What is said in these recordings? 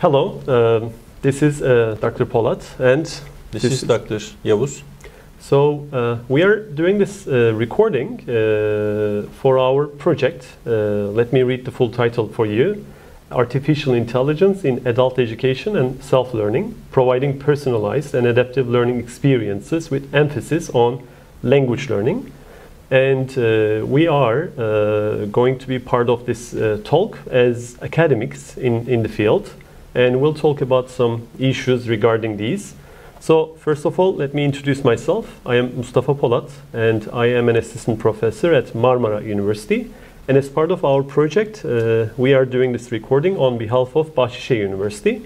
Hello, this is Dr. Polat and This is Dr. Yavuz. So we are doing this recording for our project. Let me read the full title for you. Artificial Intelligence in Adult Education and Self-Learning, Providing Personalized and Adaptive Learning Experiences with Emphasis on Language Learning. And we are going to be part of this talk as academics in the field. And we'll talk about some issues regarding these. So first of all, let me introduce myself. I am Mustafa Polat, and I am an assistant professor at Marmara University. And as part of our project, we are doing this recording on behalf of Bahçeşehir University.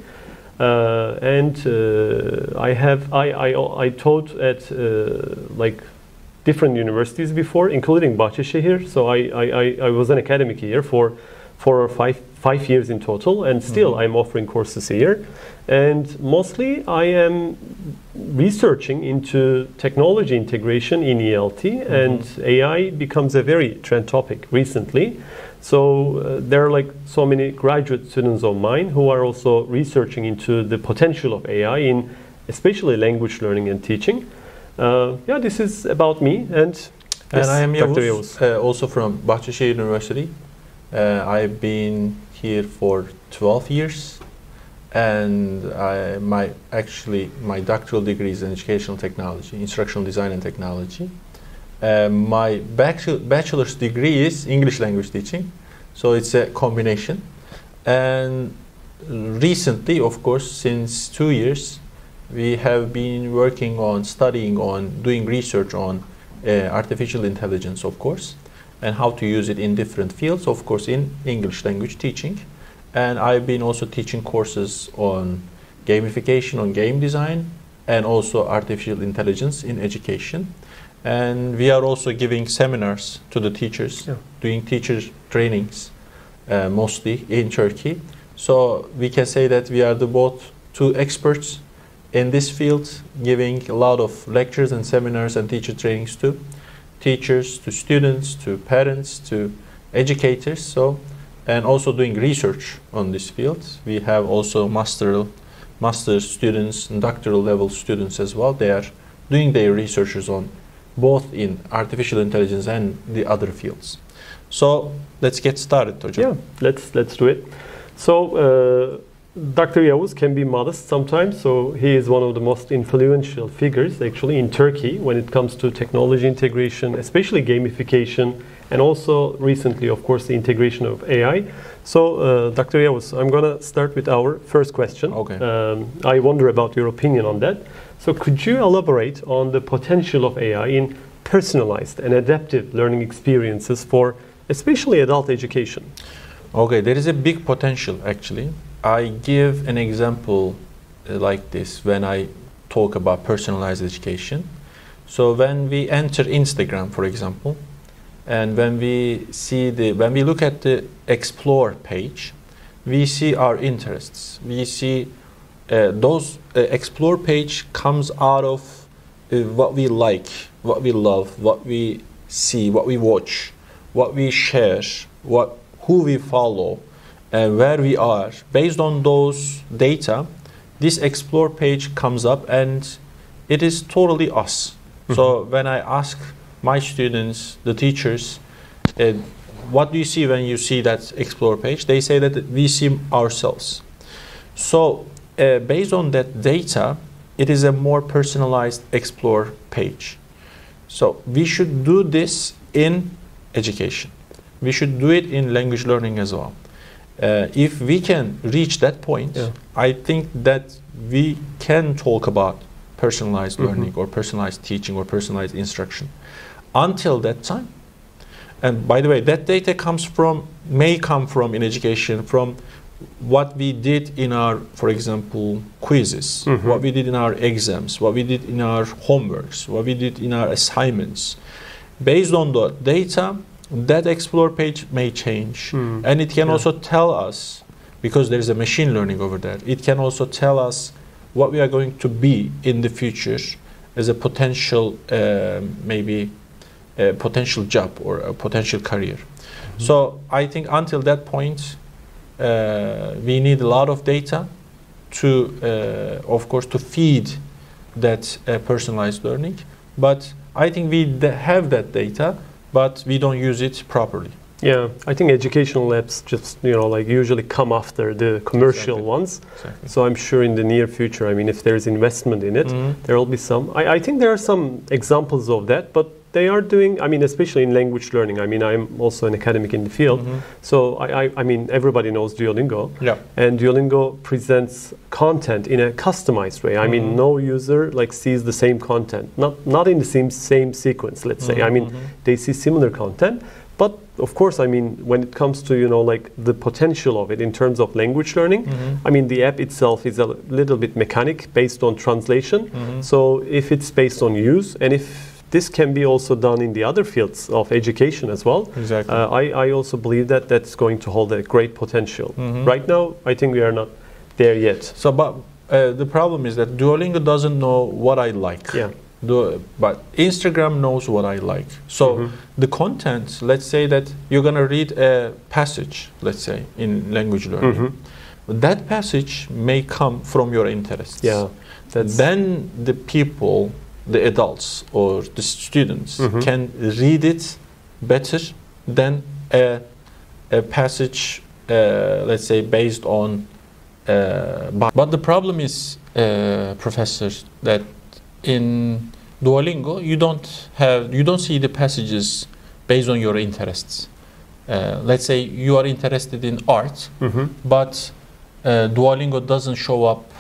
I taught at like different universities before, including Bahçeşehir. So I was an academic here for 4 or 5 years in total, and still I'm offering courses here. And mostly I am researching into technology integration in ELT, and AI becomes a very trend topic recently. So there are like so many graduate students of mine who are also researching into the potential of AI in especially language learning and teaching. Yeah, this is about me, and I am Dr. Yavuz, also from Bahçeşehir University. I've been here for 12 years, and my doctoral degree is in educational technology, instructional design and technology. My bachelor's degree is English language teaching, so it's a combination. And recently, of course, since 2 years, we have been working on doing research on artificial intelligence, of course, and how to use it in different fields, of course, in English language teaching. And I've been also teaching courses on gamification, on game design, and also artificial intelligence in education. And we are also giving seminars to the teachers, doing teacher trainings, mostly in Turkey. So we can say that we are both two experts in this field, giving a lot of lectures and seminars and teacher trainings to teachers, to students, to parents, to educators, and also doing research on this field. We have also master's students and doctoral level students as well. They are doing their researches on both in artificial intelligence and the other fields. So let's get started, Hocam. Yeah, let's do it. So Dr. Yavuz can be modest sometimes, so he is one of the most influential figures actually in Turkey when it comes to technology integration, especially gamification, and also recently, of course, the integration of AI. So Dr. Yavuz, I'm going to start with our first question. Okay. I wonder about your opinion on that. So could you elaborate on the potential of AI in personalized and adaptive learning experiences for especially adult education? Okay, there is a big potential actually. I give an example like this when I talk about personalized education. So when we enter Instagram, for example, and when we look at the Explore page, we see our interests. We see those Explore page comes out of what we like, what we love, what we see, what we watch, what we share, who we follow, and where we are. Based on those data, this Explore page comes up, and it is totally us. So when I ask my students, the teachers, what do you see when you see that Explore page? They say that we see ourselves. So based on that data, it is a more personalized Explore page. So we should do this in education. We should do it in language learning as well. If we can reach that point, I think that we can talk about personalized learning or personalized teaching or personalized instruction. Until that time, and by the way, that data may come from in education from what we did in our, for example, quizzes, what we did in our exams, what we did in our homeworks, what we did in our assignments. Based on the data, that Explore page may change, and it can also tell us, because there is a machine learning over there, it can also tell us what we are going to be in the future as a potential, maybe a potential job or a potential career. So I think until that point, we need a lot of data, to, of course, to feed that personalized learning. But I think we have that data, but we don't use it properly. Yeah, I think educational labs just, like usually come after the commercial Exactly. ones. Exactly. So I'm sure in the near future, I mean, if there's investment in it, there will be some. I think there are some examples of that, but they are doing, I mean, especially in language learning. I mean, I'm also an academic in the field. So I mean, everybody knows Duolingo. Yeah. And Duolingo presents content in a customized way. I mean, no user like sees the same content, not in the same sequence, let's say. I mean, they see similar content. But of course, I mean, when it comes to, like the potential of it in terms of language learning, I mean, the app itself is a little bit mechanic based on translation. So if it's based on use, and if this can be also done in the other fields of education as well, Exactly. I also believe that that's going to hold a great potential. Right now, I think we are not there yet. So, but the problem is that Duolingo doesn't know what I like. Yeah. But Instagram knows what I like. So the content, let's say that you're going to read a passage, let's say, in language learning. That passage may come from your interests. Yeah. Then the people, the adults or the students can read it better than a passage, let's say, based on... but the problem is, Professor, that in Duolingo, you don't see the passages based on your interests. Let's say you are interested in art, but Duolingo doesn't show up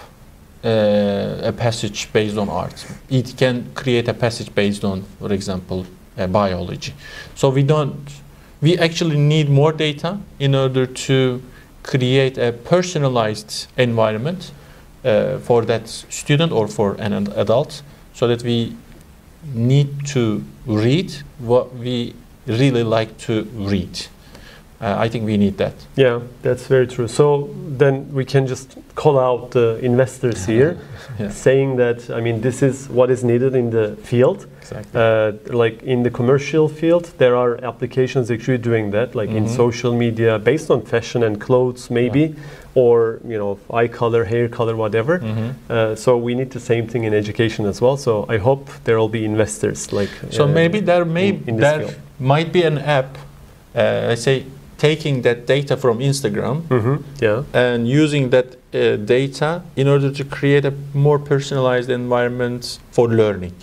a passage based on art. It can create a passage based on, for example, biology. So we actually need more data in order to create a personalized environment for that student or for an adult, so that we need to read what we really like to read. I think we need that. Yeah, that's very true. So then we can just call out the investors here, saying that, I mean, this is what is needed in the field. Exactly. Like in the commercial field, there are applications actually doing that, like in social media, based on fashion and clothes, maybe, or eye color, hair color, whatever. So we need the same thing in education as well. So I hope there will be investors like. So maybe there field. might be an app, let's say, taking that data from Instagram and using that data in order to create a more personalized environment for learning.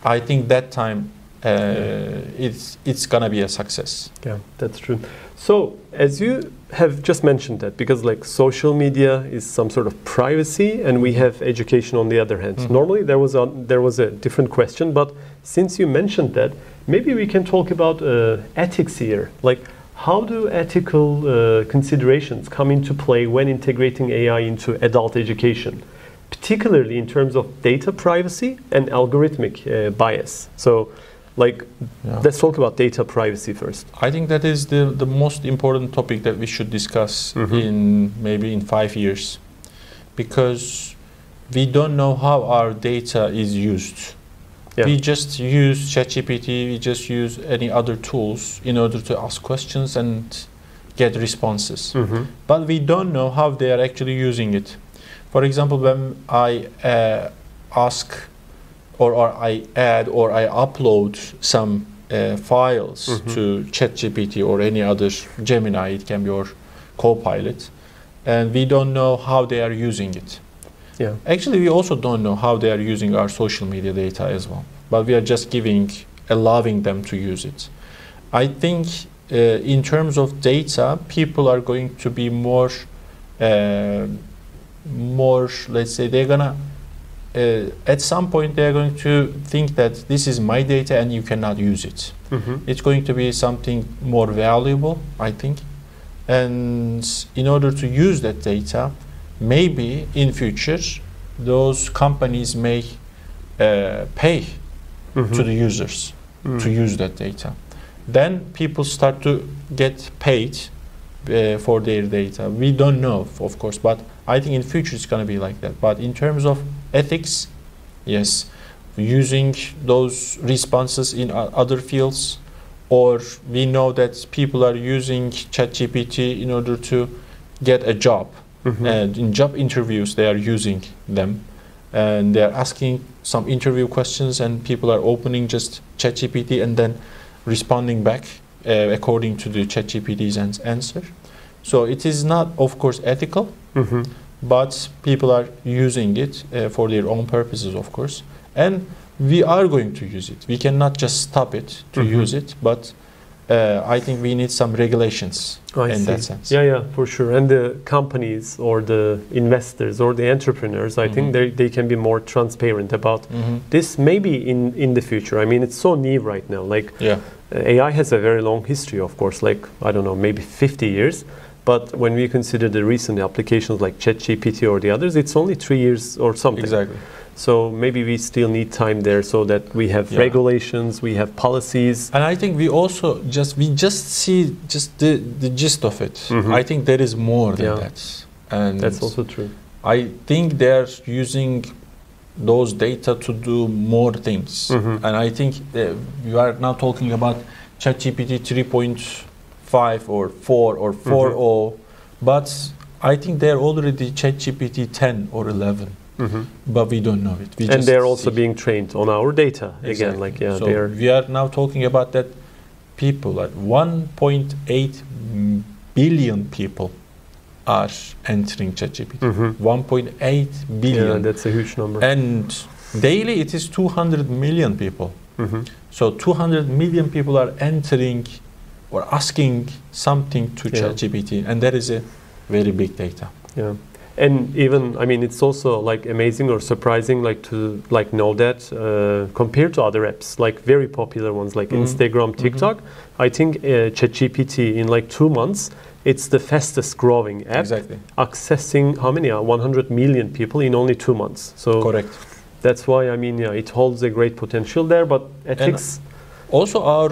I think that time it's gonna be a success. Yeah, that's true. So as you have just mentioned that, because like social media is some sort of privacy and we have education on the other hand. Normally there was a different question, but since you mentioned that, maybe we can talk about ethics here. Like, how do ethical considerations come into play when integrating AI into adult education, particularly in terms of data privacy and algorithmic bias? So, let's talk about data privacy first. I think that is the most important topic that we should discuss in maybe in 5 years, because we don't know how our data is used. Yeah. We just use ChatGPT, we just use any other tools in order to ask questions and get responses. But we don't know how they are actually using it. For example, when I ask or I add or I upload some files to ChatGPT or any other Gemini, it can be your Copilot, and we don't know how they are using it. Yeah. Actually, we also don't know how they are using our social media data as well, but we are just allowing them to use it. I think in terms of data, people are going to be more, let's say, they're gonna, at some point they're going to think that this is my data and you cannot use it. It's going to be something more valuable, I think. And in order to use that data, maybe in future, those companies may pay to the users to use that data. Then people start to get paid for their data. We don't know, of course, but I think in future it's going to be like that. But in terms of ethics, yes, using those responses in other fields, or we know that people are using ChatGPT in order to get a job. and in job interviews they are using them, and they are asking some interview questions, and people are opening just ChatGPT and then responding back according to the ChatGPT's answer. So it is not, of course, ethical, but people are using it for their own purposes, of course, and we are going to use it. We cannot just stop it to use it, but I think we need some regulations in that sense. Yeah, for sure. And the companies or the investors or the entrepreneurs, I think they can be more transparent about this maybe in the future. I mean, it's so new right now. Like AI has a very long history, of course, like, I don't know, maybe 50 years. But when we consider the recent applications like ChatGPT or the others, it's only 3 years or something. Exactly. So maybe we still need time there so that we have regulations, we have policies. And I think we also just see just the gist of it. I think there is more than that. And that's also true. I think they're using those data to do more things. And I think we are now talking about ChatGPT 3.5 or 4 or 4.0, but I think they're already ChatGPT 10 or 11. But we don't know it. And they're also being trained on our data again. Like so we are now talking about that people, like 1.8 billion people are entering ChatGPT. 1.8 billion. Yeah, that's a huge number. And daily it is 200 million people. So 200 million people are entering or asking something to ChatGPT, and that is a very big data. Yeah. And even, I mean, it's also like amazing or surprising, like to like know that compared to other apps, like very popular ones like Instagram, TikTok, I think ChatGPT in like 2 months, it's the fastest growing app, accessing how many? 100 million people in only 2 months. So correct. That's why, I mean, it holds a great potential there, but ethics. And also our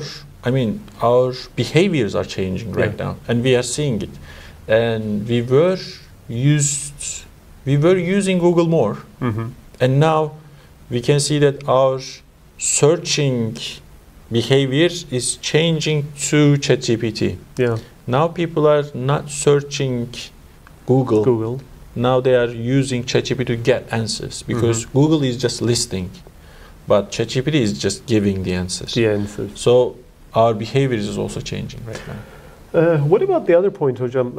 behaviors are changing right now, and we are seeing it. And we were using Google more, and now we can see that our searching behavior is changing to ChatGPT. Now people are not searching Google. Now they are using ChatGPT to get answers, because Google is just listing, but ChatGPT is just giving the answers. So our behavior is also changing right now. What about the other point, Hocam?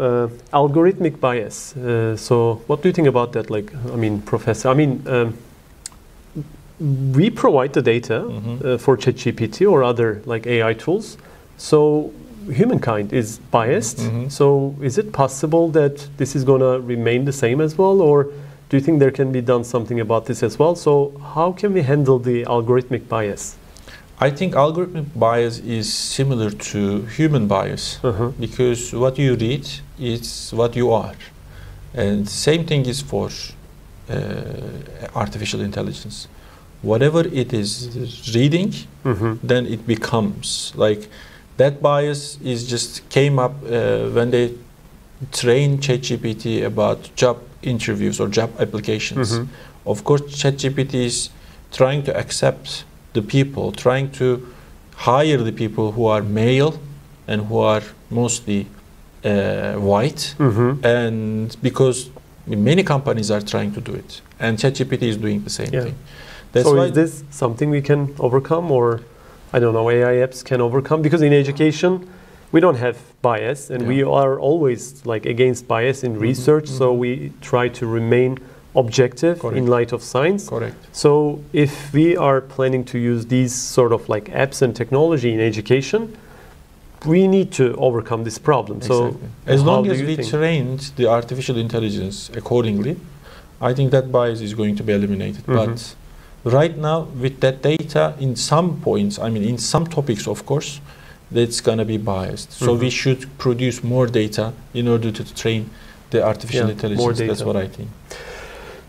Algorithmic bias. So what do you think about that? Like, I mean, Professor, I mean, we provide the data for ChatGPT or other like AI tools. So humankind is biased. So is it possible that this is going to remain the same as well? Or do you think there can be done something about this as well? So how can we handle the algorithmic bias? I think algorithmic bias is similar to human bias, because what you read is what you are. And same thing is for artificial intelligence. Whatever it is reading, then it becomes. Like that bias is just came up when they train ChatGPT about job interviews or job applications. Of course, ChatGPT is trying to accept the people, trying to hire the people who are male and who are mostly white, and because many companies are trying to do it, and ChatGPT is doing the same thing. That's so why is this something we can overcome, or I don't know, AI apps can overcome? Because in education, we don't have bias, and we are always like against bias in research, so we try to remain objective in light of science. So if we are planning to use these sort of like apps and technology in education, we need to overcome this problem. So as long as we trained the artificial intelligence accordingly, I think that bias is going to be eliminated. But right now with that data, in some points, I mean in some topics of course, that's going to be biased. So we should produce more data in order to train the artificial intelligence. That's what I think.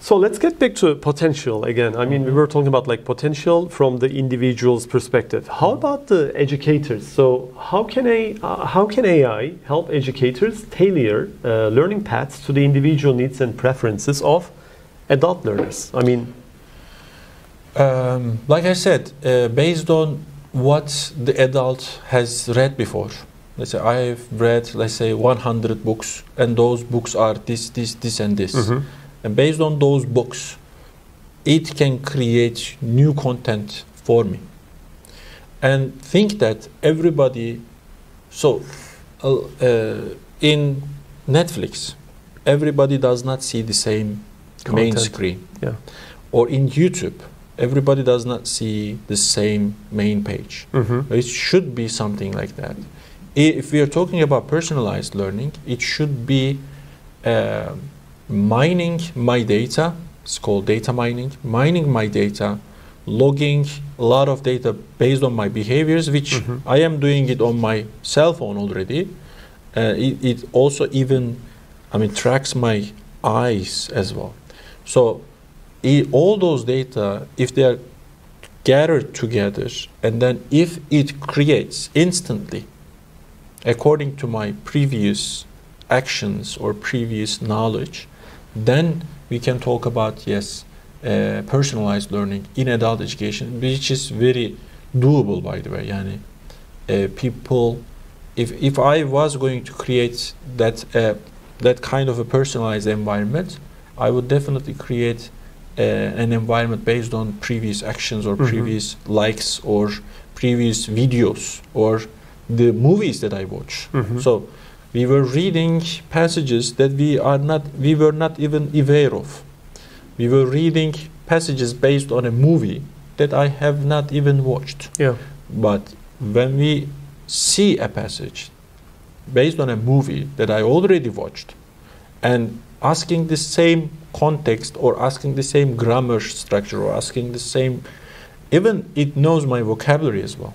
So let's get back to potential again. I mean, we were talking about like potential from the individual's perspective. How about the educators? So how can AI help educators tailor learning paths to the individual needs and preferences of adult learners? I mean, like I said, based on what the adult has read before, let's say I've read, let's say 100 books, and those books are this, and this. And based on those books, it can create new content for me. And think that everybody, so in Netflix, everybody does not see the same main screen. Yeah. Or in YouTube, everybody does not see the same main page. It should be something like that. If we are talking about personalized learning, it should be mining my data. It's called data mining. Mining my data, logging a lot of data based on my behaviors, which I am doing it on my cell phone already. It also even, tracks my eyes as well. So all those data, if they are gathered together, and then if it creates instantly, according to my previous actions or previous knowledge, then we can talk about, yes, personalized learning in adult education, which is very doable, by the way. People, if I was going to create that kind of a personalized environment, I would definitely create an environment based on previous actions or previous likes or previous videos or the movies that I watch. So we were reading passages that we were not even aware of. We were reading passages based on a movie that I have not even watched. Yeah. But when we see a passage based on a movie that I already watched, and asking the same context or asking the same grammar structure or asking the same, even it knows my vocabulary as well.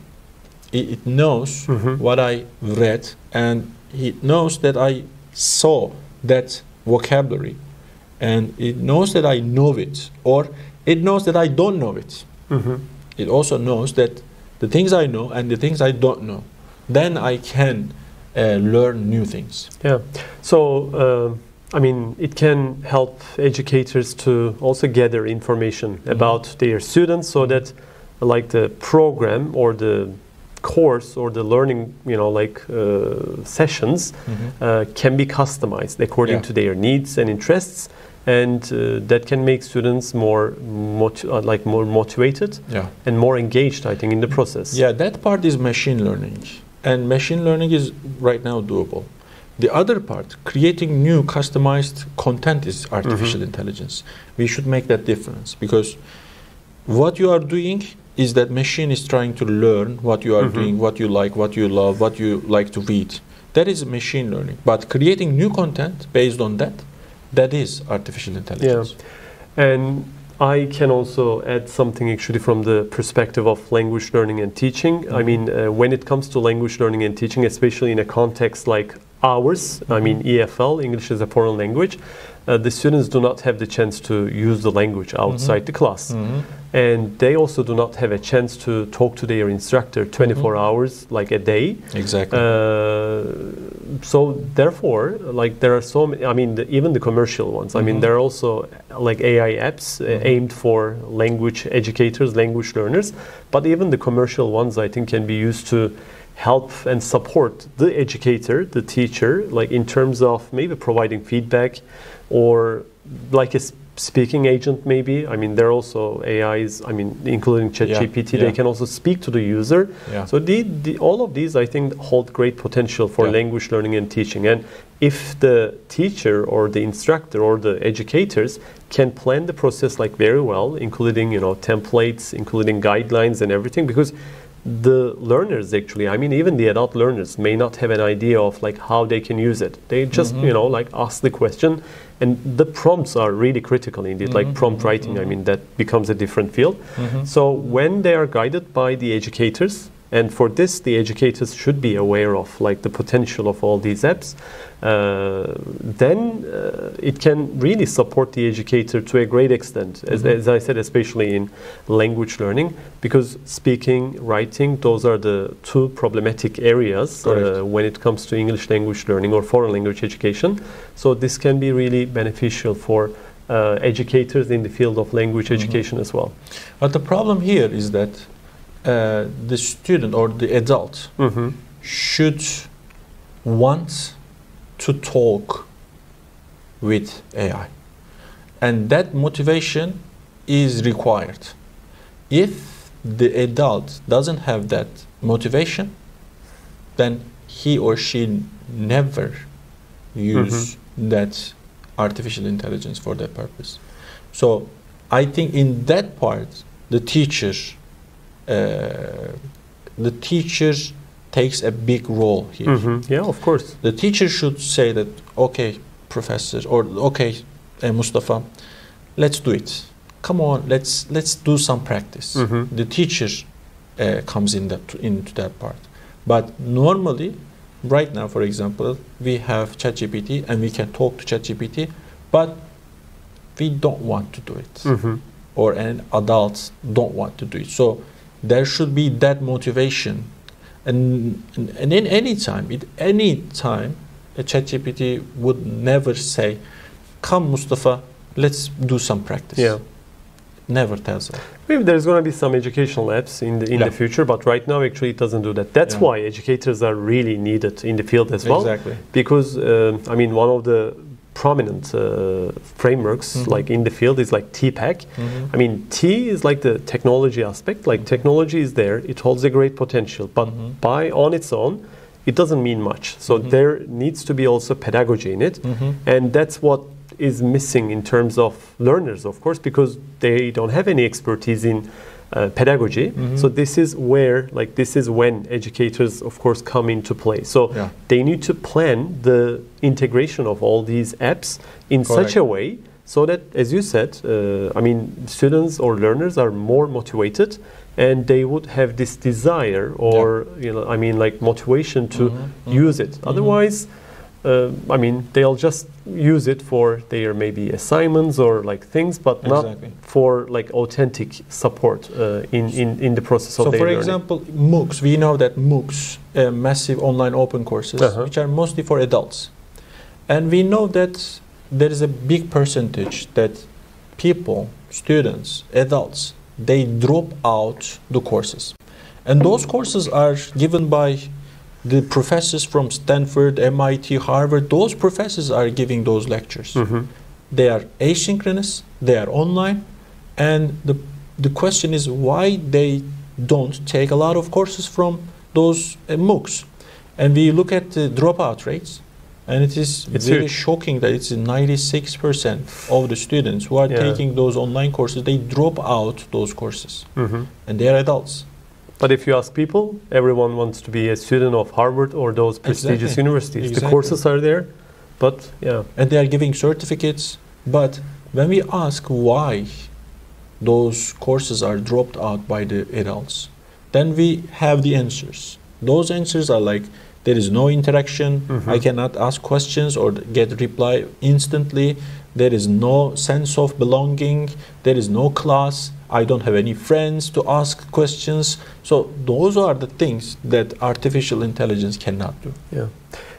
It knows what I read, and it knows that I saw that vocabulary, and it knows that I know it, or it knows that I don't know it. It also knows that the things I know and the things I don't know, then I can learn new things. Yeah. So it can help educators to also gather information about their students, so that like the program or the course or the learning, sessions can be customized according to their needs and interests, and that can make students more motivated and more engaged, I think, in the process. Yeah, that part is machine learning, and machine learning is right now doable. The other part, creating new customized content, is artificial intelligence. We should make that difference, because what you are doing is that machine is trying to learn what you are doing, what you like, what you love, what you like to read. That is machine learning. But creating new content based on that, that is artificial intelligence. Yeah. And I can also add something actually from the perspective of language learning and teaching. When it comes to language learning and teaching, especially in a context like ours, EFL, English as a foreign language, the students do not have the chance to use the language outside the class. And they also do not have a chance to talk to their instructor 24 hours, like a day. Exactly. So therefore, there are so many, even the commercial ones. There are also like AI apps aimed for language educators, language learners. But even the commercial ones, I think, can be used to help and support the educator, the teacher, in terms of maybe providing feedback, or like a speaking agent maybe. There are also AIs, including ChatGPT, they can also speak to the user. So all of these, I think, hold great potential for language learning and teaching. And if the teacher or the instructor or the educators can plan the process very well, including templates, including guidelines and everything, because the learners actually, even the adult learners may not have an idea of how they can use it. They just ask the question, and the prompts are really critical indeed, like prompt writing. That becomes a different field. So when they are guided by the educators, and for this the educators should be aware of the potential of all these apps, then it can really support the educator to a great extent, as I said, especially in language learning, because speaking, writing, those are the two problematic areas when it comes to English language learning or foreign language education. So this can be really beneficial for educators in the field of language education as well. But the problem here is that the student or the adult should want to talk with AI. And that motivation is required. If the adult doesn't have that motivation, then he or she never use that artificial intelligence for that purpose. So I think in that part, the teacher takes a big role here. Yeah, of course. The teacher should say that, okay, professor, or okay, Mustafa, let's do it. Come on, let's do some practice. The teacher comes into that part. But normally, right now, for example, we have ChatGPT and we can talk to ChatGPT, but we don't want to do it, or an adults don't want to do it. So there should be that motivation, and in any time, a ChatGPT would never say, "Come, Mustafa, let's do some practice." Yeah. Never tells that. Maybe there's going to be some educational apps in the future, but right now actually it doesn't do that. That's why educators are really needed in the field as well. Exactly. Because I mean, one of the prominent frameworks like in the field is like TPAC. I mean, T is like the technology aspect. Like technology is there, it holds a great potential, but by on its own, it doesn't mean much. So there needs to be also pedagogy in it, and that's what is missing in terms of learners, of course, because they don't have any expertise in pedagogy. So this is when educators, of course, come into play. So they need to plan the integration of all these apps in such a way so that, as you said, I mean, students or learners are more motivated, and they would have this desire or I mean, like motivation to use it. Otherwise, I mean, they'll just use it for their maybe assignments or like things, but not for like authentic support in the process of their learning. So, for example, MOOCs, we know that MOOCs, massive online open courses, which are mostly for adults, and we know that there is a big percentage that people, students, adults, they drop out the courses, and those courses are given by the professors from Stanford, MIT, Harvard. Those professors are giving those lectures. They are asynchronous, they are online, and the question is why they don't take a lot of courses from those MOOCs. And we look at the dropout rates, and it's very shocking that it's 96% of the students who are taking those online courses, they drop out those courses, and they are adults. But if you ask people, everyone wants to be a student of Harvard or those prestigious universities. The courses are there, but and they are giving certificates. But when we ask why those courses are dropped out by the adults, then we have the answers. Those answers are like, there is no interaction, I cannot ask questions or get reply instantly, there is no sense of belonging, there is no class, I don't have any friends to ask questions. So those are the things that artificial intelligence cannot do. Yeah,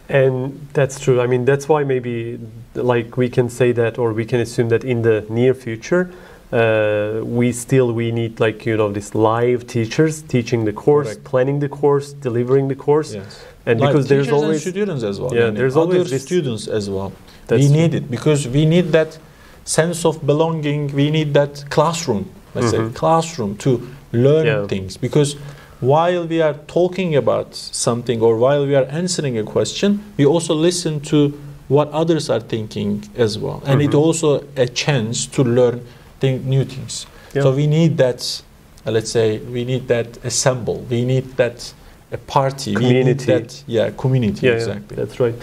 and that's true. I mean, that's why maybe like we can say that, or we can assume that in the near future, we need like, this live teachers teaching the course, planning the course, delivering the course. And like because there's always students as well. Yeah, there's always students as well. We need it because we need that sense of belonging. We need that classroom. Let's say classroom to learn things, because while we are talking about something or while we are answering a question, we also listen to what others are thinking as well, and it also a chance to learn new things. So we need that. Let's say we need that assemble. We need that a party. Community. We need that community. Exactly. That's right.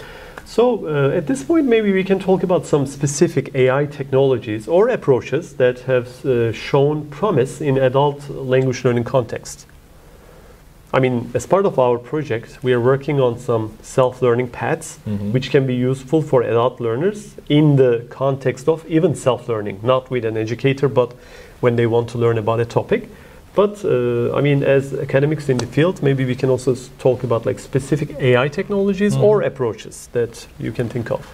So at this point, maybe we can talk about some specific AI technologies or approaches that have shown promise in adult language learning context. I mean, as part of our project, we are working on some self-learning paths, which can be useful for adult learners in the context of even self-learning, not with an educator, but when they want to learn about a topic. But I mean, as academics in the field, maybe we can also talk about like specific AI technologies or approaches that you can think of.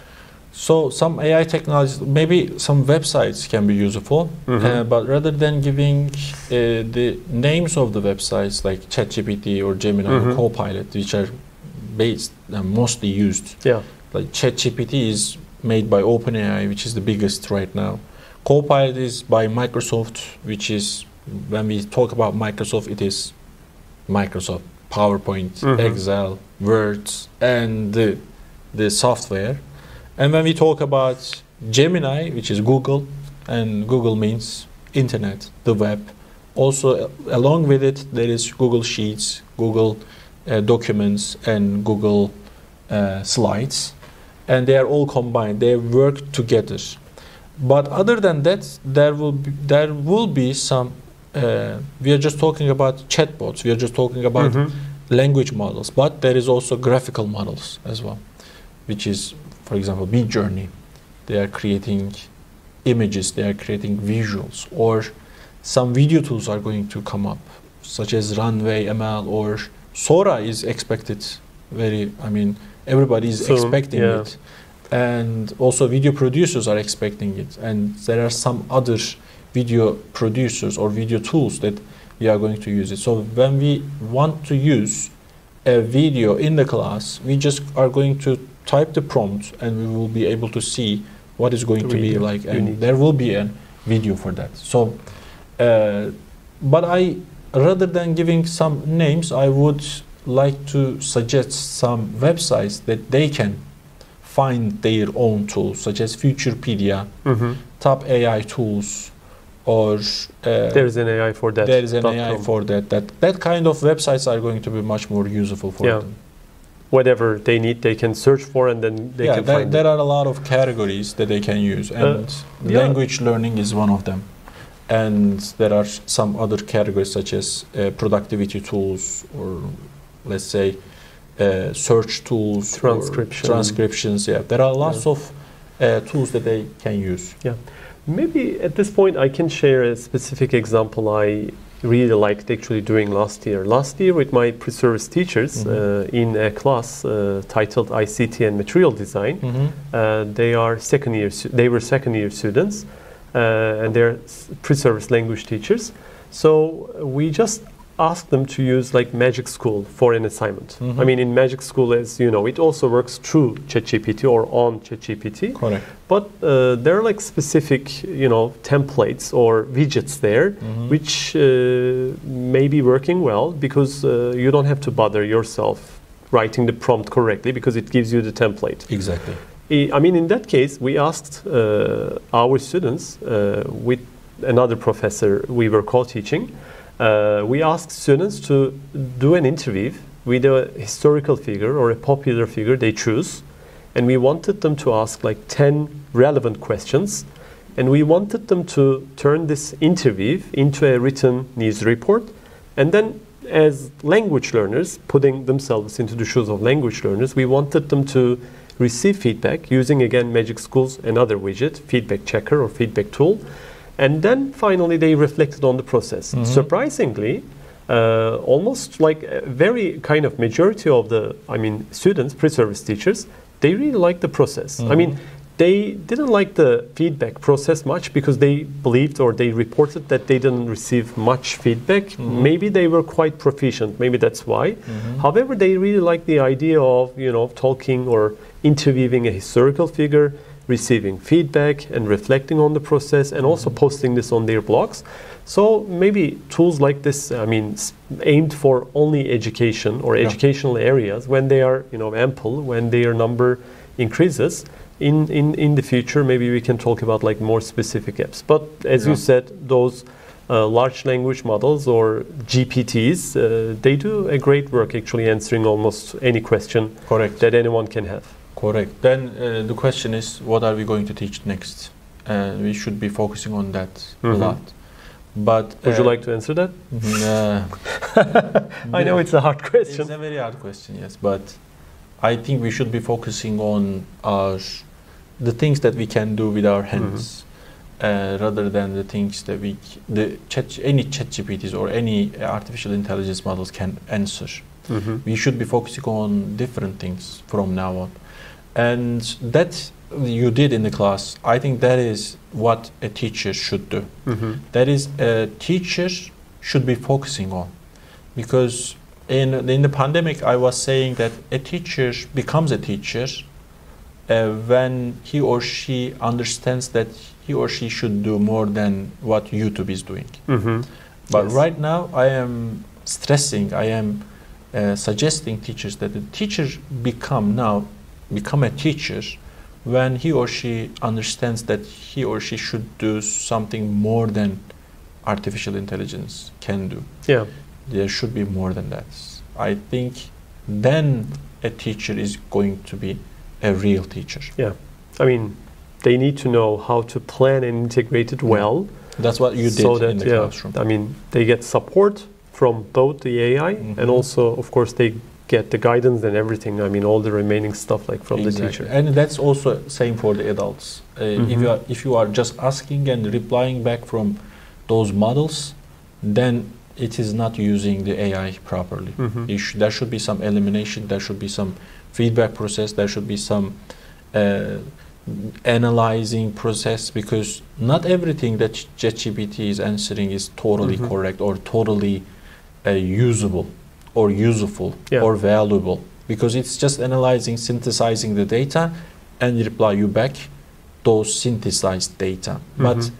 So some AI technologies, maybe some websites can be useful, but rather than giving the names of the websites like ChatGPT or Gemini or Copilot, which are based mostly used. Yeah. Like ChatGPT is made by OpenAI, which is the biggest right now. Copilot is by Microsoft, which is, when we talk about Microsoft, it is Microsoft PowerPoint, Excel, Words, and the software. And when we talk about Gemini, which is Google, and Google means internet, the web. Also, along with it, there is Google Sheets, Google Documents, and Google Slides. And they are all combined. They work together. But other than that, there will be some. We are just talking about chatbots. We are just talking about language models. But there is also graphical models as well, which is, for example, Midjourney. They are creating images. They are creating visuals. Or some video tools are going to come up, such as Runway ML or Sora is expected. Everybody is expecting it. And also video producers are expecting it. And there are some other video producers or video tools that we are going to use it. So when we want to use a video in the class, we just are going to type the prompt and we will be able to see what is going to be like. And there will be a video for that. So, but rather than giving some names, I would like to suggest some websites that they can find their own tools, such as Futurepedia, Top AI Tools, or there's an AI for that. There is an AI for that. That kind of websites are going to be much more useful for them. Whatever they need, they can search for, and then they can find it. There are a lot of categories that they can use, and language learning is one of them. And there are some other categories such as productivity tools, or let's say search tools, transcriptions. Yeah, there are lots of tools that they can use. Yeah, maybe at this point I can share a specific example I really liked actually doing last year. Last year with my pre-service teachers in a class titled ICT and Material Design. They were second year students. And they're pre-service language teachers. So we just asked them to use like Magic School for an assignment. I mean, in Magic School, as you know, it also works through ChatGPT or on ChatGPT. Correct. But there are like specific, templates or widgets there, which may be working well because you don't have to bother yourself writing the prompt correctly because it gives you the template. Exactly. I mean, in that case, we asked our students with another professor we were co-teaching. We asked students to do an interview with a historical figure or a popular figure they choose. And we wanted them to ask like 10 relevant questions. And we wanted them to turn this interview into a written news report. And then as language learners, putting themselves into the shoes of language learners, we wanted them to receive feedback using, again, Magic School's another widget, feedback checker or feedback tool. And then finally they reflected on the process. Surprisingly, almost like a very kind of majority of the, students, pre-service teachers, they really like the process. I mean, they didn't like the feedback process much because they believed or they reported that they didn't receive much feedback. Maybe they were quite proficient, maybe that's why. However, they really like the idea of, talking or interviewing a historical figure, receiving feedback and reflecting on the process and also posting this on their blogs. So maybe tools like this, aimed for only education or educational areas when they are, ample, when their number increases. In the future, maybe we can talk about like more specific apps. But as you said, those large language models or GPTs, they do a great work actually answering almost any question that anyone can have. Correct. Then the question is, what are we going to teach next? We should be focusing on that a lot. But would you like to answer that? I know it's a hard question. It's a very hard question, yes. But I think we should be focusing on the things that we can do with our hands, rather than the things that any ChatGPTs or any artificial intelligence models can answer. We should be focusing on different things from now on. And that you did in the class, I think that is what a teacher should do. That is, a teacher should be focusing on. Because In the pandemic, I was saying that a teacher becomes a teacher when he or she understands that he or she should do more than what YouTube is doing. But right now, I am stressing, I am suggesting teachers that the teacher become a teacher when he or she understands that he or she should do something more than artificial intelligence can do. Yeah. There should be more than that. I think then a teacher is going to be a real teacher. Yeah. I mean, they need to know how to plan and integrate it well. That's what you did so that, in the classroom. I mean, they get support from both the AI and also, of course, they get the guidance and everything. I mean, all the remaining stuff like from the teacher. And that's also same for the adults. If you are just asking and replying back from those models, then it is not using the AI properly. There should be some elimination, there should be some feedback process, there should be some analyzing process, because not everything that ChatGPT is answering is totally correct or totally usable or useful or valuable, because it's just analyzing, synthesizing the data and reply you back those synthesized data. But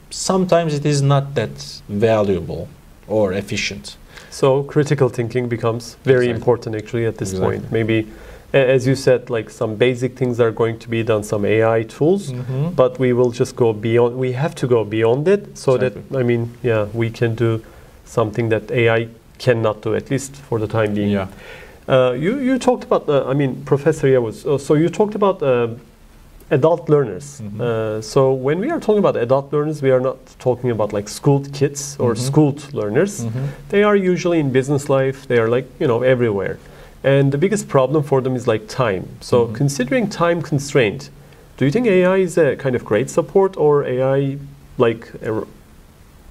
sometimes it is not that valuable or efficient. So critical thinking becomes very important actually at this point. Maybe, as you said, like some basic things are going to be done, some AI tools, but we will just go beyond, we have to go beyond it so that, I mean, we can do something that AI cannot do, at least for the time being. You talked about, I mean, Professor, so you talked about adult learners. So when we are talking about adult learners, we are not talking about like schooled kids or schooled learners. They are usually in business life, they are like, you know, everywhere. And the biggest problem for them is like time. So considering time constraint, do you think AI is a kind of great support, or AI like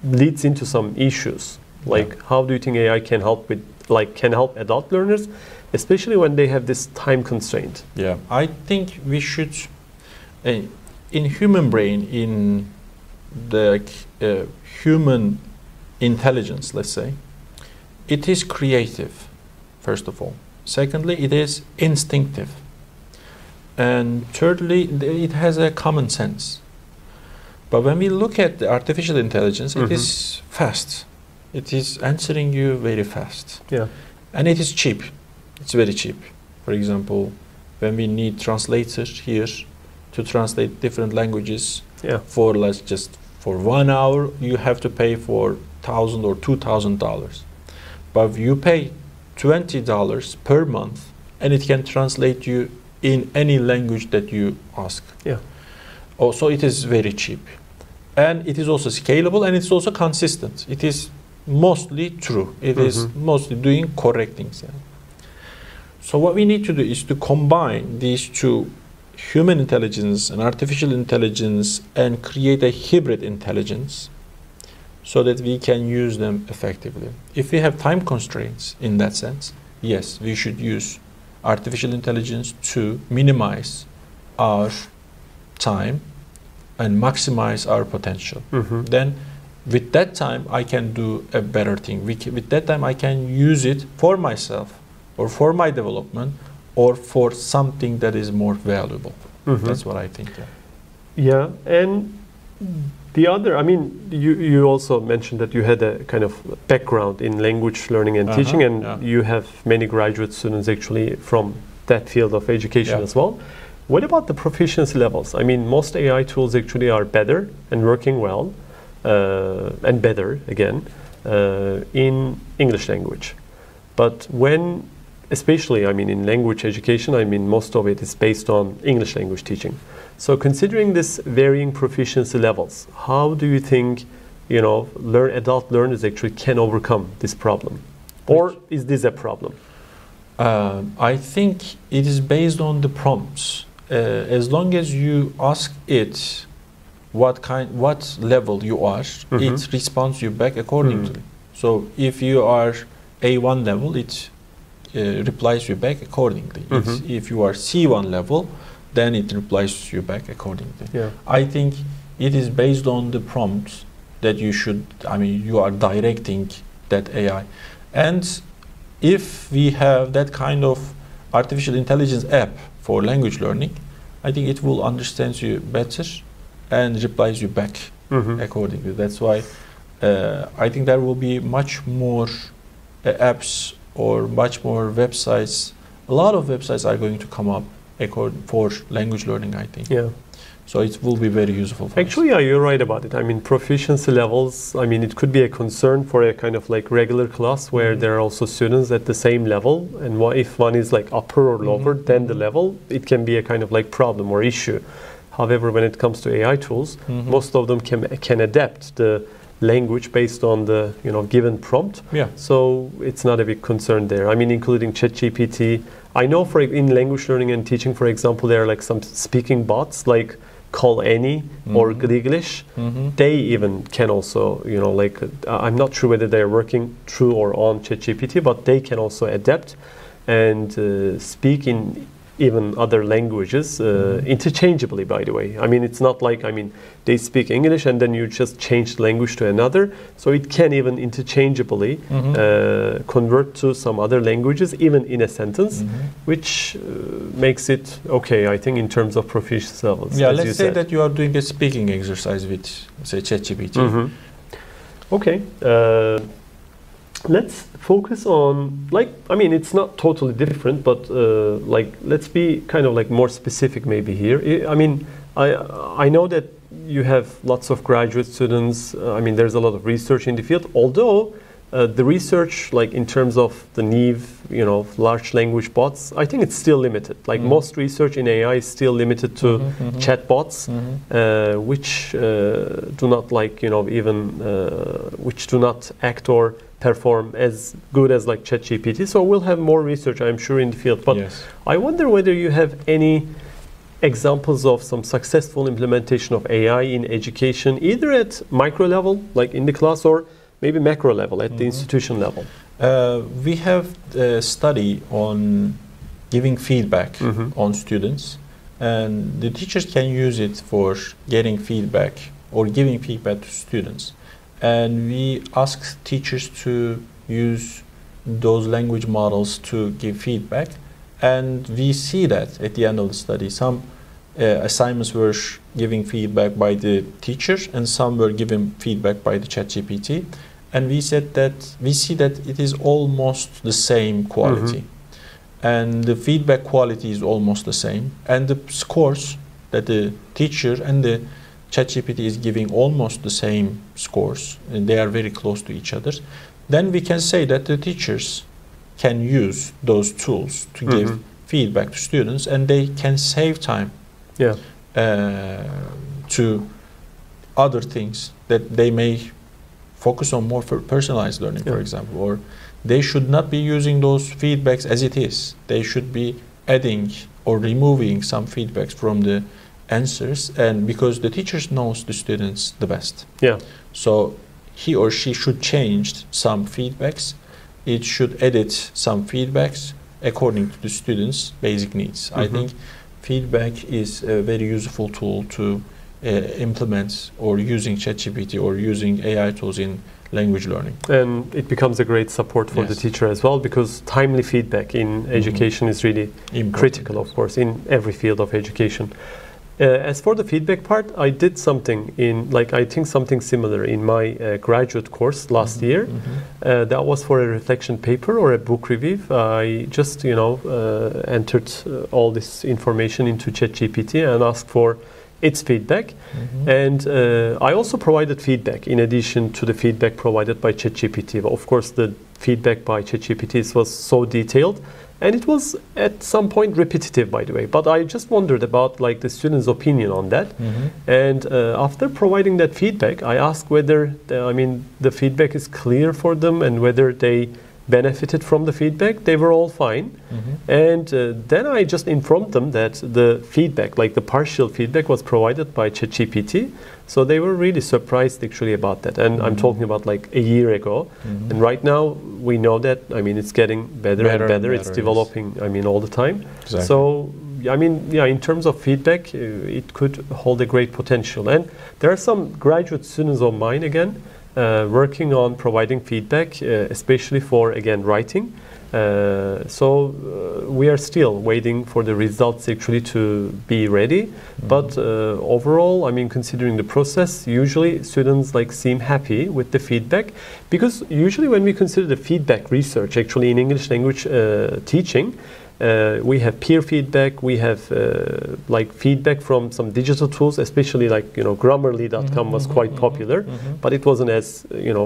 leads into some issues? Like how do you think AI can help with, like can help adult learners, especially when they have this time constraint? Yeah, I think we should, in human brain, in the human intelligence, let's say, it is creative, first of all. Secondly, it is instinctive. And thirdly, it has a common sense. But when we look at the artificial intelligence, it is fast. It is answering you very fast. And it is cheap. It's very cheap. For example, when we need translators here to translate different languages, for for 1 hour, you have to pay for $1,000 or $2,000. But if you pay $20 per month, and it can translate you in any language that you ask. Also, it is very cheap. And it is also scalable, and it's also consistent. It is mostly true. It is mostly doing correct things. So what we need to do is to combine these two, human intelligence and artificial intelligence, and create a hybrid intelligence so that we can use them effectively. If we have time constraints in that sense, yes, we should use artificial intelligence to minimize our time and maximize our potential. Then with that time, I can do a better thing. With that time, I can use it for myself or for my development or for something that is more valuable. That's what I think. And the other, I mean, you also mentioned that you had a kind of background in language learning and teaching, and you have many graduate students actually from that field of education as well. What about the proficiency levels? I mean, most AI tools actually are better and working well, and better again, in English language. But when, especially, I mean, in language education, I mean, most of it is based on English language teaching. So considering this varying proficiency levels, how do you think, you know, adult learners actually can overcome this problem? Or is this a problem? I think it is based on the prompts. As long as you ask it what level you are, it responds you back accordingly. So if you are A1 level, it replies you back accordingly. If you are C1 level, then it replies you back accordingly. I think it is based on the prompts that you should, I mean, you are directing that AI. And if we have that kind of artificial intelligence app for language learning, I think it will understand you better and replies you back accordingly. That's why I think there will be much more apps or much more websites. A lot of websites are going to come up for language learning, I think. Yeah. So it will be very useful for Actually, yeah, you're right about it. I mean, proficiency levels, I mean, it could be a concern for a kind of like regular class where there are also students at the same level. And if one is like upper or lower than the level, it can be a kind of like problem or issue. However, when it comes to AI tools, most of them can adapt the language based on the given prompt. Yeah. So it's not a big concern there. I mean, including ChatGPT. I know in language learning and teaching, for example, there are like some speaking bots like Call Any or Gliglish. They even can also, I'm not sure whether they're working through or on ChatGPT, but they can also adapt and speak in even other languages interchangeably, by the way. I mean, it's not like, they speak English and then you just change the language to another. So it can even interchangeably convert to some other languages, even in a sentence, which makes it okay, I think, in terms of proficiency levels. Yeah, let's say that you are doing a speaking exercise with, say, ChatGPT. Okay. Let's focus on, it's not totally different, but let's be kind of like more specific maybe here. I mean, I know that you have lots of graduate students. There's a lot of research in the field, although the research, like in terms of the need, large language bots, I think it's still limited. Like most research in AI is still limited to chatbots, which do not which do not act or perform as good as like ChatGPT. So we'll have more research, I'm sure, in the field. But yes. I wonder whether you have any examples of some successful implementation of AI in education, either at micro level, like in the class, or maybe macro level at the institution level. We have a study on giving feedback on students, and the teachers can use it for getting feedback or giving feedback to students. And we ask teachers to use those language models to give feedback. And we see that at the end of the study, some assignments were giving feedback by the teachers and some were given feedback by the ChatGPT. And we said that we see that it is almost the same quality. And the feedback quality is almost the same. And the scores that the teacher and the ChatGPT is giving almost the same scores, and they are very close to each other. Then we can say that the teachers can use those tools to give feedback to students, and they can save time to other things that they may focus on more for personalized learning, for example, or they should not be using those feedbacks as it is. They should be adding or removing some feedbacks from the answers, and because the teachers knows the students the best. So he or she should change some feedbacks. It should edit some feedbacks according to the students' basic needs. I think feedback is a very useful tool to implement, or using ChatGPT or using AI tools in language learning. And it becomes a great support for the teacher as well, because timely feedback in education is really critical, of course, in every field of education. As for the feedback part, I did something I think something similar in my graduate course last year. That was for a reflection paper or a book review. I just, entered all this information into ChatGPT and asked for its feedback. And I also provided feedback in addition to the feedback provided by ChatGPT. Of course, the feedback by ChatGPT was so detailed, and it was at some point repetitive, by the way. But I just wondered about the students' opinion on that. And after providing that feedback, I asked whether the feedback is clear for them and whether they benefited from the feedback. They were all fine. And then I just informed them that the feedback, the partial feedback, was provided by ChatGPT. So they were really surprised actually about that. And I'm talking about a year ago. And right now we know that, it's getting better and better. It's developing, all the time. Exactly. So, in terms of feedback, it could hold a great potential. And there are some graduate students of mine, again, working on providing feedback, especially for, again, writing. We are still waiting for the results actually to be ready. But overall, I mean, considering the process, usually students seem happy with the feedback, because usually when we consider the feedback research actually in English language teaching, we have peer feedback, we have feedback from some digital tools, especially Grammarly.com was quite popular, but it wasn't as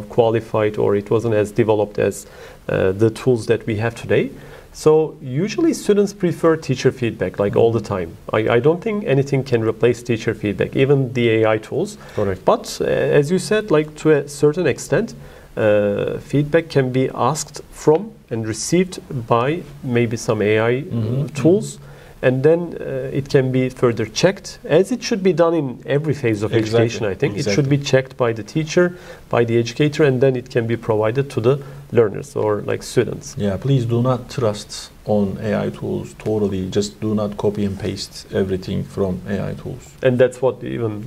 qualified, or it wasn't as developed as the tools that we have today. So usually students prefer teacher feedback all the time. I don't think anything can replace teacher feedback, even the AI tools. Correct. But as you said, to a certain extent, feedback can be asked from and received by maybe some AI tools, and then it can be further checked, as it should be done in every phase of education. I think it should be checked by the teacher, by the educator, and then it can be provided to the learners or students. Yeah, please do not trust on AI tools totally. Just do not copy and paste everything from AI tools. And that's what even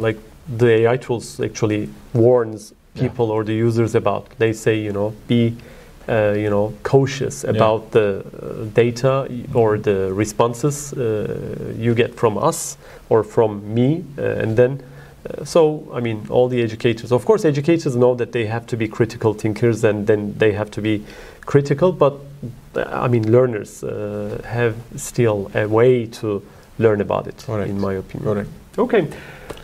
the AI tools actually warns people or the users about. They say, be cautious about the data or the responses you get from us or from me, and then all the educators, of course, educators know that they have to be critical thinkers, and then they have to be critical, but learners have still a way to learn about it. Correct. In my opinion. Correct. Okay.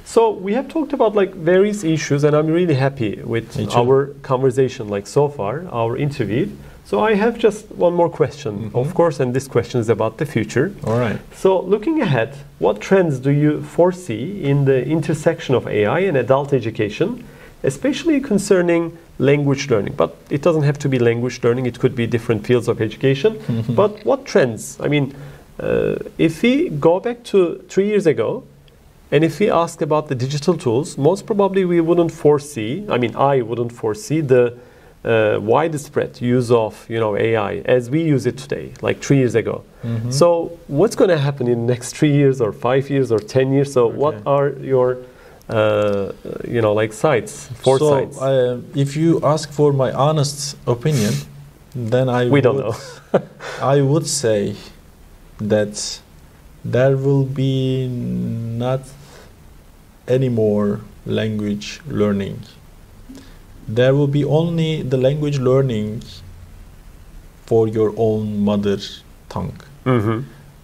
So we have talked about various issues, and I'm really happy with our conversation so far, our interview. So I have just one more question, of course, and this question is about the future. All right. So looking ahead, what trends do you foresee in the intersection of AI and adult education, especially concerning language learning? But it doesn't have to be language learning, it could be different fields of education. But what trends? If we go back to 3 years ago, and if we ask about the digital tools, most probably we wouldn't foresee, I wouldn't foresee the widespread use of AI as we use it today, 3 years ago. So what's going to happen in the next 3 years or 5 years or 10 years? So what are your sights, foresights? If you ask for my honest opinion, then we don't know. I would say that there will be not any more language learning. There will be only the language learning for your own mother tongue.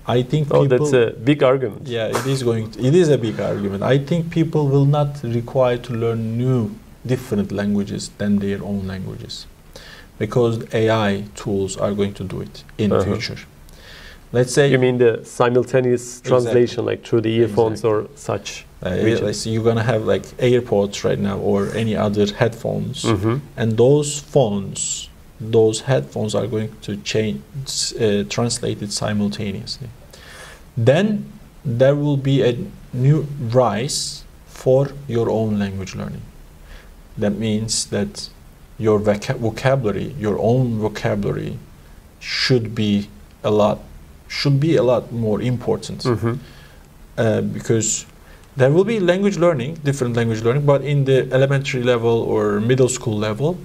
I think people, that's a big argument. Yeah, it is a big argument. I think people will not require to learn new, different languages than their own languages, because AI tools are going to do it in the future. Let's say... You mean the simultaneous translation, through the earphones or such? Let's say you're going to have AirPods right now or any other headphones, and those headphones are going to translate it simultaneously. Then there will be a new rise for your own language learning. That means that your vocabulary, your own vocabulary, should be a lot more important, because there will be language learning, different language learning, but in the elementary level or middle school level.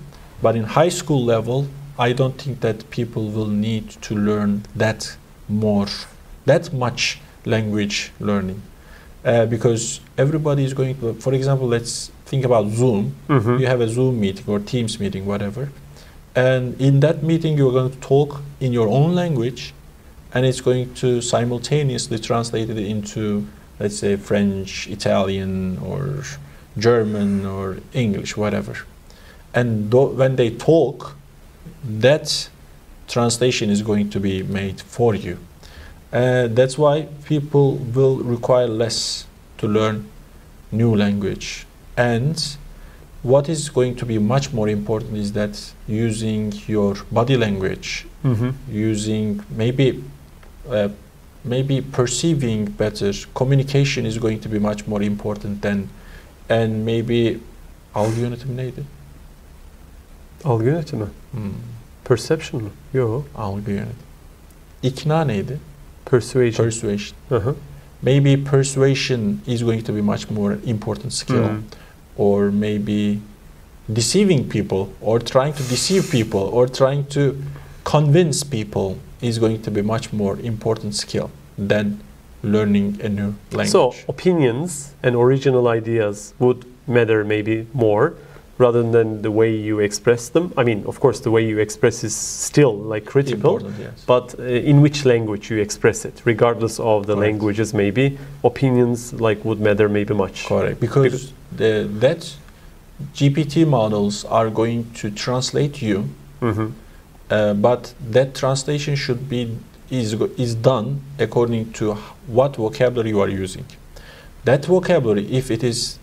But in high school level, I don't think that people will need to learn that much language learning, because everybody is going to, for example, let's think about Zoom. You have a Zoom meeting or Teams meeting, whatever, and in that meeting you're going to talk in your own language, and it's going to simultaneously translate it into, let's say, French, Italian, or German, or English, whatever. And when they talk, that translation is going to be made for you. That's why people will require less to learn new language. And what is going to be much more important is that using your body language, using maybe perceiving better, communication is going to be much more important than, and maybe algı yönetimi neydi? Algı yönetimi? Perception mı? Yok. Algı yönetimi. İkna neydi? Persuasion. Maybe persuasion is going to be much more important skill, or maybe deceiving people or trying to deceive people or trying to convince people is going to be much more important skill than learning a new language. So opinions and original ideas would matter maybe more rather than the way you express them. I mean, of course, the way you express is still like critical, Important, yes. but in which language you express it, regardless of the Correct. languages, maybe opinions like would matter maybe much. Correct, because that GPT models are going to translate you, Mhm. but that translation should be is done according to what vocabulary you are using. That vocabulary, if it is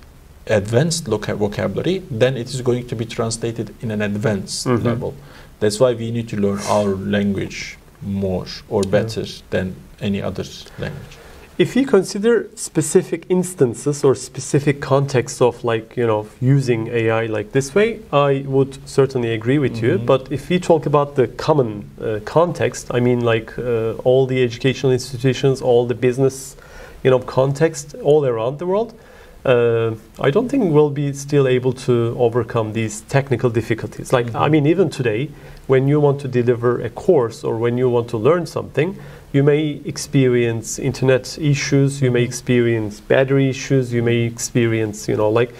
advanced vocabulary, then it is going to be translated in an advanced Mhm. level. That's why we need to learn our language more or better than any other language. If you consider specific instances or specific contexts of like, you know, using AI like this way, I would certainly agree with you. Mhm. But if we talk about the common context, I mean like all the educational institutions, all the business, you know, context all around the world, I don't think we'll be still able to overcome these technical difficulties. Like, Mhm. I mean, even today, when you want to deliver a course or when you want to learn something, you may experience internet issues, you may experience battery issues, you may experience, you know, like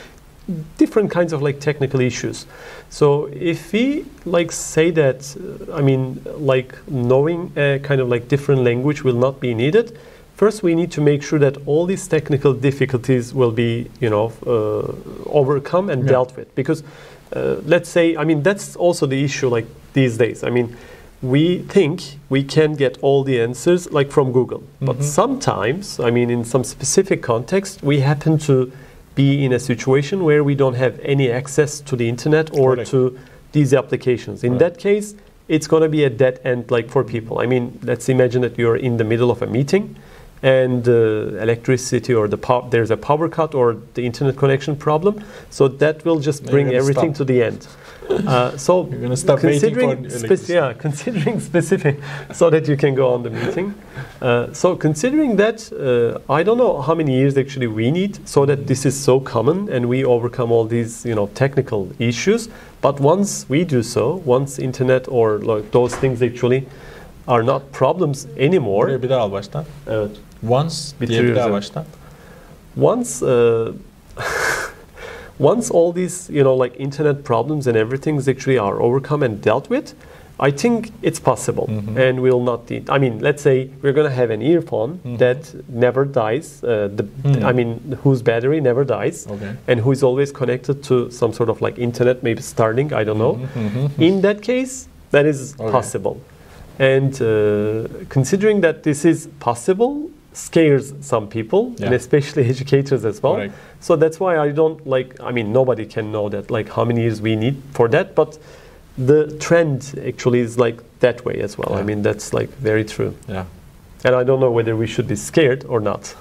different kinds of like technical issues. So if we like say that, I mean, like knowing a kind of like different language will not be needed, first we need to make sure that all these technical difficulties will be, you know, overcome and dealt with. Because let's say, I mean, that's also the issue like these days. I mean, we think we can get all the answers like from Google. But sometimes, I mean, in some specific context, we happen to be in a situation where we don't have any access to the internet or Correct. to these applications. In that case, it's going to be a dead end like for people. I mean, let's imagine that you're in the middle of a meeting and electricity or there's a power cut or the internet connection problem. So that will just bring everything to the end. So You're going to stop waiting for electricity. considering specific so that you can go on the meeting. So considering that, I don't know how many years actually we need so that this is so common and we overcome all these, you know, technical issues. But once we do so, once internet or like those things actually are not problems anymore. Buraya bir daha al baştan. Evet. Once diye bir daha Bitiriyoruz. baştan. Once once all these, you know, like internet problems and everything actually are overcome and dealt with, I think it's possible. And we'll not need, I mean, let's say we're going to have an earphone that never dies, I mean, whose battery never dies, Okay. and who is always connected to some sort of like internet, maybe Starlink, I don't know. In that case, that is possible. And considering that this is possible, scares some people, and especially educators as well. Correct. So that's why I don't like, I mean, nobody can know that, like how many years we need for that, but the trend actually is like that way as well. I mean, that's like very true. Yeah. And I don't know whether we should be scared or not.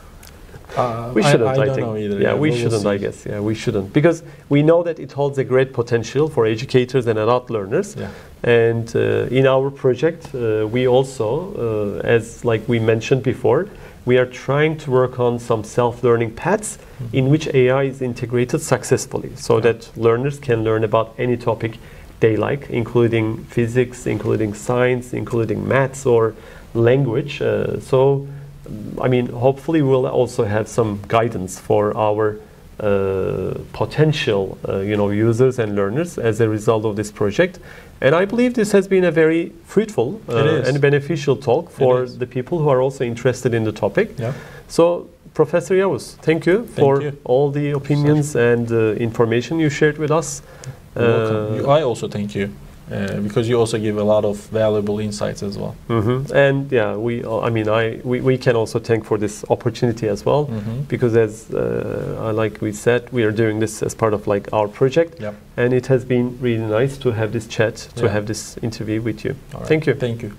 We shouldn't, I don't think. know either. Yeah, we we'll shouldn't, see. I guess. Yeah, we shouldn't. Because we know that it holds a great potential for educators and adult learners. Yeah. And in our project, we also, as like we mentioned before, we are trying to work on some self-learning paths in which AI is integrated successfully so that learners can learn about any topic they like, including physics, including science, including maths or language. So, I mean, hopefully we'll also have some guidance for our potential, you know, users and learners as a result of this project. And I believe this has been a very fruitful and beneficial talk for the people who are also interested in the topic. Yeah. So, Professor Yavuz, thank you for all the opinions and information you shared with us. You're welcome. I also thank you because you also give a lot of valuable insights as well. And yeah, we can also thank for this opportunity as well, because as like we said, we are doing this as part of like our project, and it has been really nice to have this chat, to have this interview with you. All right. Thank you. Thank you.